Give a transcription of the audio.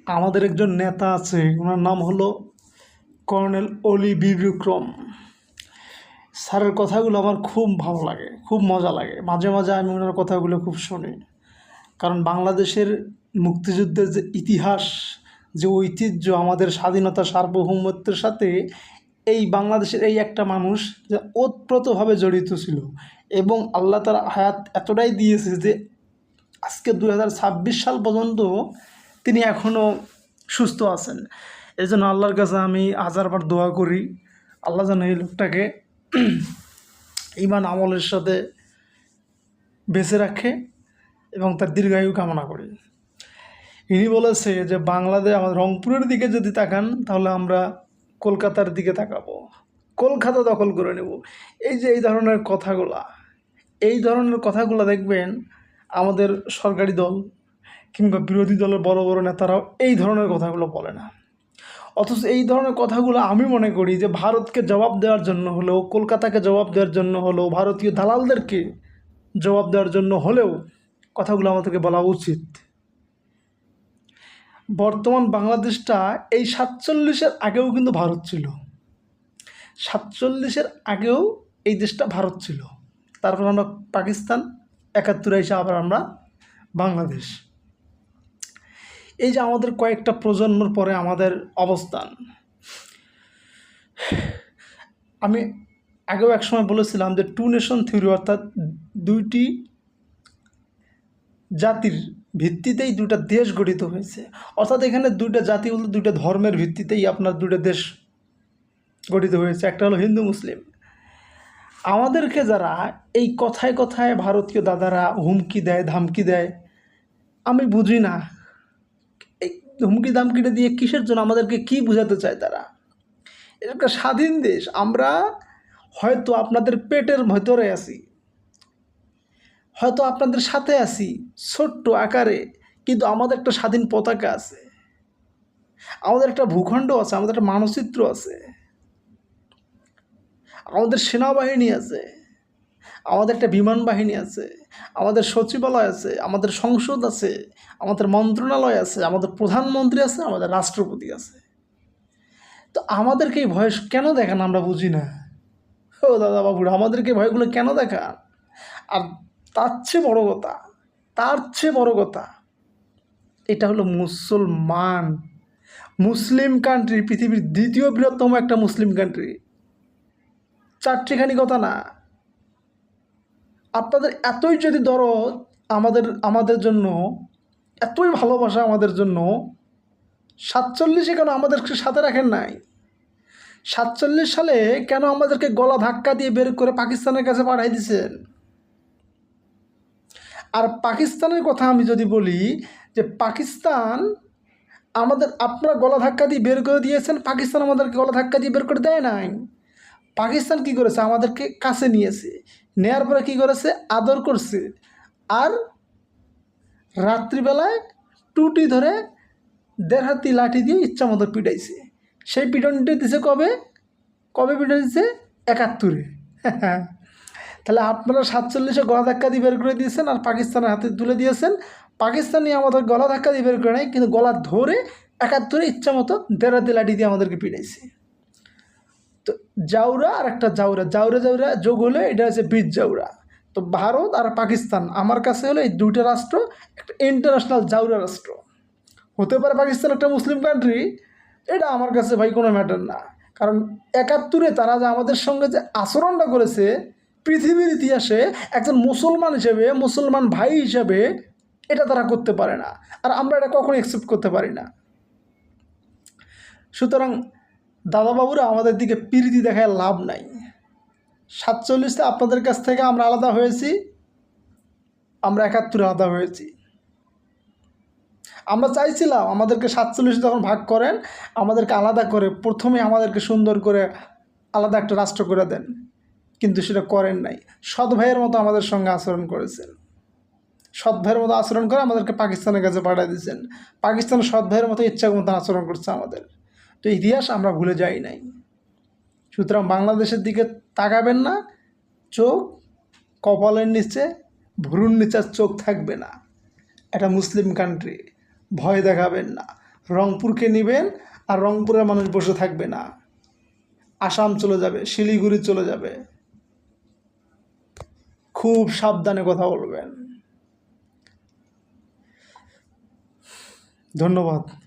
আমাদের একজন নেতা আছে, ওনার নাম হলো কর্নেল অলি বিক্রম। স্যারের কথাগুলো আমার খুব ভালো লাগে, খুব মজা লাগে। মাঝে মাঝে আমি ওনার কথাগুলো খুব শুনি। কারণ বাংলাদেশের মুক্তিযুদ্ধের যে ইতিহাস, যে ঐতিহ্য, আমাদের স্বাধীনতা সার্বভৌমত্বের সাথে এই বাংলাদেশের এই একটা মানুষ যে ওতপ্রোতভাবে জড়িত ছিল। এবং আল্লাহ তার হায়াত এতটাই দিয়েছে যে আজকে 2026 সাল পর্যন্ত তিনি এখনও সুস্থ আছেন। এই জন্য আল্লাহর কাছে আমি হাজারবার দোয়া করি, আল্লাহ যেন এই লোকটাকে ঈমান আমলের সাথে বেঁচে রাখে এবং তার দীর্ঘায়ু কামনা করি। ইনি বলেছে যে বাংলাদেশ, আমাদের রংপুরের দিকে যদি তাকান তাহলে আমরা কলকাতার দিকে তাকাবো, কলকাতা দখল করে নেব। এই যে এই ধরনের কথাগুলো দেখবেন আমাদের সরকারি দল কিংবা বিরোধী দলের বড় বড় নেতারাও এই ধরনের কথাগুলো বলে না। অথচ এই ধরনের কথাগুলো আমি মনে করি যে ভারতকে জবাব দেওয়ার জন্য হলেও, কলকাতাকে জবাব দেওয়ার জন্য হলেও, ভারতীয় দালালদেরকে জবাব দেওয়ার জন্য হলেও কথাগুলো আমাদেরকে বলা উচিত। বর্তমান বাংলাদেশটা এই 47-এর আগেও কিন্তু ভারত ছিল। 47-এর আগেও এই দেশটা ভারত ছিল। তারপর আমরা পাকিস্তান, 71 এসে আবার আমরা বাংলাদেশ। এই যে আমাদের কয়েকটা প্রজন্মের পরে আমাদের অবস্থান, আমি আগেও একসময় বলেছিলাম যে 2 নেশন থিওরি, অর্থাৎ দুইটি জাতির ভিত্তিতেই দুইটা দেশ গঠিত হয়েছে। অর্থাৎ এখানে দুইটা জাতি বলতে দুইটা ধর্মের ভিত্তিতেই আপনার দুইটা দেশ গঠিত হয়েছে, একটা হলো হিন্দু মুসলিম। আমাদেরকে যারা এই কথায় কথায় ভারতীয় দাদারা হুমকি দেয়, ধামকি দেয়, আমি বুঝি না এই হুমকি ধামকিটা দিয়ে কিসের জন্য, আমাদেরকে কি বোঝাতে চায় তারা। এটা একটা স্বাধীন দেশ। আমরা হয়তো আপনাদের পেটের ভেতরে আছি, হয়তো আপনাদের সাথে আছি ছোট্ট আকারে, কিন্তু আমাদের একটা স্বাধীন পতাকা আছে, আমাদের একটা ভূখণ্ড আছে, আমাদের একটা মানচিত্র আছে, আমাদের সেনাবাহিনী আছে, আমাদের একটা বিমান বাহিনী আছে, আমাদের সচিবালয় আছে, আমাদের সংসদ আছে, আমাদের মন্ত্রণালয় আছে, আমাদের প্রধানমন্ত্রী আছে, আমাদের রাষ্ট্রপতি আছে। তো আমাদেরকে এই ভয় কেন দেখান আমরা বুঝি না। ও দাদা বাবুরা, আমাদেরকে ভয়গুলো কেন দেখান? আর তার চেয়ে বড় কথা, এটা হলো মুসলিম কান্ট্রি, পৃথিবীর দ্বিতীয় বৃহত্তম একটা মুসলিম কান্ট্রি। চারটিখানি কথা না। আপনাদের এতই যদি দরদ আমাদের জন্য, এতই ভালোবাসা আমাদের জন্য, 47-এ কেন আমাদেরকে সাথে রাখেন নাই? 47 সালে কেন আমাদেরকে গলা ধাক্কা দিয়ে বের করে পাকিস্তানের কাছে পাঠাই দিয়েছেন? আর পাকিস্তানের কথা আমি যদি বলি, যে পাকিস্তান আপনারা গলা ধাক্কা দিয়ে বের করে দিয়েছেন, পাকিস্তান আমাদেরকে গলা ধাক্কা দিয়ে বের করে দেয় নাই। পাকিস্তান কি করেছে? আমাদেরকে কাছে নিয়েছে, নেয়ার পরে কি করেছে? আদর করছে, আর রাত্রিবেলায় টুটি ধরে 1.5 হাতি লাঠি দিয়ে ইচ্ছা মতো পিটাইছে। সেই পিটনটি দিছে কবে পিটন দিছে? 71-এ। তাহলে আপনারা 47-এ গলা ধাক্কা দিয়ে বের করে দিয়েছেন আর পাকিস্তানের হাতে তুলে দিয়েছেন। পাকিস্তানি আমাদের গলা ধাক্কা দিয়ে বের করে নেয়, কিন্তু গলা ধরে 71-এ ইচ্ছা মতো 1.5 হাতি লাঠি দিয়ে আমাদেরকে পিটাইছে। তো জাউরা আর একটা জাউরা যোগ হলে এটা হচ্ছে বীর জাউরা। তো ভারত আর পাকিস্তান আমার কাছে হলো এই দুইটা রাষ্ট্র একটা ইন্টারন্যাশনাল জাউরা রাষ্ট্র। হতে পারে পাকিস্তান একটা মুসলিম কান্ট্রি, এটা আমার কাছে ভাই কোনো ম্যাটার না। কারণ 71-এ তারা যে আমাদের সঙ্গে যে আচরণটা করেছে, পৃথিবীর ইতিহাসে একজন মুসলমান হিসেবে, মুসলমান ভাই হিসেবে এটা তারা করতে পারে না, আর আমরা এটা কখনো অ্যাকসেপ্ট করতে পারি না। সুতরাং দাদাবাবুরা, আমাদের দিকে প্রীতি দেখায় লাভ নাই। 47-তে আপনাদের কাছ থেকে আমরা আলাদা হয়েছি, আমরা 71-এ আলাদা হয়েছি। আমরা চাইছিলাম আমাদেরকে 47 যখন ভাগ করেন, আমাদেরকে আলাদা করে প্রথমে আমাদেরকে সুন্দর করে আলাদা একটা রাষ্ট্র করে দেন, কিন্তু সেটা করেন নাই। সৎ ভাইয়ের মতো আমাদের সঙ্গে আচরণ করেছেন, সৎ ভাইয়ের মতো আচরণ করে আমাদেরকে পাকিস্তানের কাছে পাঠিয়ে দিয়েছেন। পাকিস্তানের সৎ ভাইয়ের মতো ইচ্ছা মতো আচরণ করছে আমাদের। তো ইতিহাস আমরা ভুলে যাই নাই। সুতরাং বাংলাদেশের দিকে তাকাবেন না, চোখ কপালের নিচে, ভ্রুর নিচে চোখ থাকবে না। এটা মুসলিম কান্ট্রি, ভয় দেখাবেন না। রংপুরকে নেবেন, আর রংপুরের মানুষ বসে থাকবে না, আসাম চলে যাবে, শিলিগুড়ি চলে যাবে। খুব সাবধানে কথা বলবেন। ধন্যবাদ।